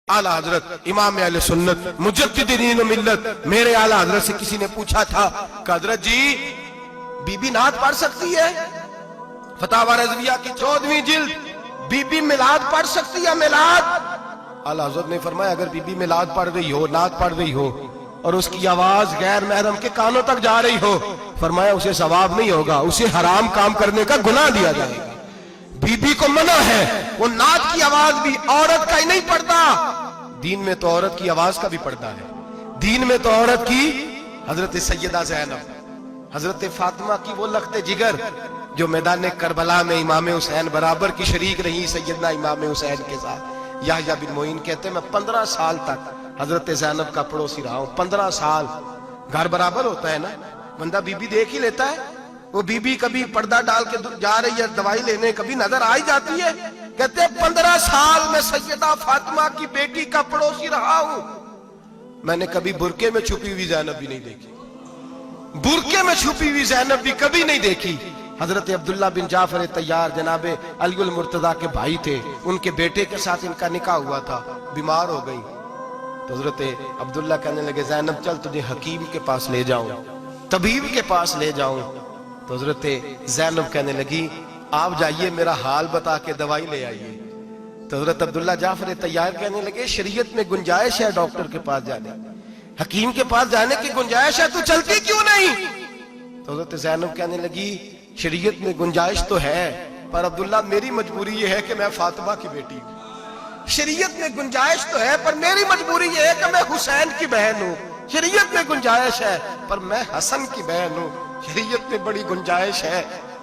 आला हजरत इमाम अहले सुन्नत मुजद्दिदीन मिल्लत मेरे आला हजरत से किसी ने पूछा था कि हजरत जी बीबी नात पढ़ सकती है? फतावा रज़विया की 14वीं जिल्द, बीबी मिलाद पढ़ सकती है? मिलाद आला हजरत ने फरमाया अगर बीबी मिलाद पढ़ रही हो, नात पढ़ रही हो और उसकी आवाज गैर महरम के कानों तक जा रही हो, फरमाया उसे सवाब नहीं होगा, उसे हराम काम करने का गुनाह दिया जाएगा। बीबी को मना है, वो नात की आवाज भी औरत का ही नहीं पढ़ता, दीन में तो औरत की आवाज का भी पढ़ता है। दीन में तो औरत की हजरत सैयदा ज़ैनब, हजरत फातिमा की वो लख्ते जिगर जो मैदान करबला में इमाम हुसैन बराबर की शरीक रही सैयदना इमाम हुसैन के साथ। याह्या बिन मोइन कहते मैं 15 साल तक हजरत ज़ैनब का पड़ोसी रहा हूं। 15 साल, घर बराबर होता है ना, बंदा बीबी देख ही लेता है। वो बीबी कभी पर्दा डाल के जा रही है दवाई लेने, कभी नजर आ ही जाती है। कहते 15 साल में सैयदा फातिमा की बेटी का पड़ोसी रहा हूं, मैंने कभी बुरके में छुपी हुई ज़ैनब भी नहीं देखी, बुरके में छुपी हुई ज़ैनब भी कभी नहीं देखी। हजरत अब्दुल्ला बिन जाफर तैयार जनाबे अलीउल मुर्तजा के भाई थे, उनके बेटे के साथ इनका निकाह हुआ था, बीमार हो गई तो हजरत अब्दुल्ला कहने लगे ज़ैनब चल तुझे हकीम के पास ले जाऊं, तबीब के पास ले जाऊं। तो हजरत ज़ैनब कहने लगी आप जाइए मेरा हाल बता के दवाई ले आइए। तो हजरत अब्दुल्ला जाफर तैयार कहने लगे शरीयत में गुंजाइश है डॉक्टर के पास जाने, हकीम के पास जाने की गुंजाइश है, तू चलती क्यों नहीं? तो हजरत ज़ैनब कहने लगी शरीयत में गुंजाइश तो है पर अब्दुल्ला मेरी मजबूरी ये है कि मैं फातिमा की बेटी हूं। शरीयत में गुंजाइश तो है पर मेरी मजबूरी ये है कि मैं हुसैन की बहन हूं। शरीयत में गुंजाइश है पर मैं हसन की बहन हूं। शरीयत में बड़ी गुंजाइश है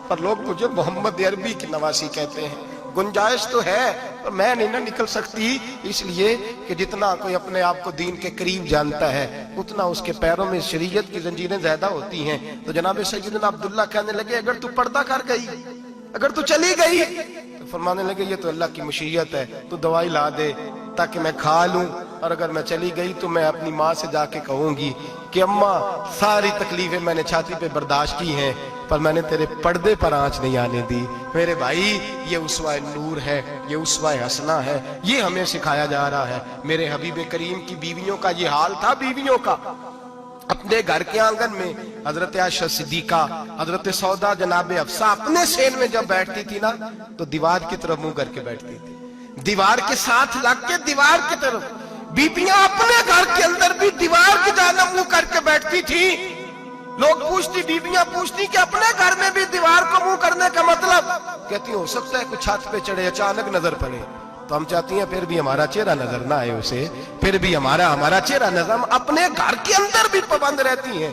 पर लोग मुझे मोहम्मद अरबी की नवासी कहते हैं। गुंजाइश तो है पर मैं नहीं ना निकल सकती, इसलिए कि जितना कोई अपने आप को दीन के करीब जानता है उतना उसके पैरों में शरीयत की जंजीरें ज्यादा होती हैं। तो जनाब सैयदना अब्दुल्ला कहने लगे अगर तू पर्दा कर गई, अगर तू चली गई, तो फरमाने लगे ये तो अल्लाह की मशीयत है, तू दवाई ला दे ताकि मैं खा लूं, और अगर मैं चली गई तो मैं अपनी माँ से जाके कहूंगी कि अम्मा सारी तकलीफें मैंने छाती पे बर्दाश्त की हैं पर मैंने तेरे पर्दे पर आंच नहीं आने दी। मेरे भाई ये उसवा नूर है, ये उसवा हसना है, ये हमें सिखाया जा रहा है। मेरे हबीब करीम की बीवियों का ये हाल था, बीवियों का अपने घर के आंगन में हजरत आयशा सिद्दीका, हजरत सौदा जनाबे अफसा अपने सेन में जब बैठती थी ना तो दीवार की तरफ मुंह करके बैठती थी, दीवार के साथ लग के दीवार की तरफ। बीबियां अपने घर के अंदर भी दीवार की जानब मुंह करके बैठती थी। लोग पूछती, बीबियां पूछती कि अपने घर में भी दीवार को मुंह करने का मतलब? कहती हो सकता है कुछ छत पे चढ़े अचानक नजर पड़े तो हम चाहती हैं फिर भी हमारा चेहरा नजर ना आए उसे, फिर भी हमारा चेहरा नजर, हम अपने घर के अंदर भी पाबंद रहती हैं।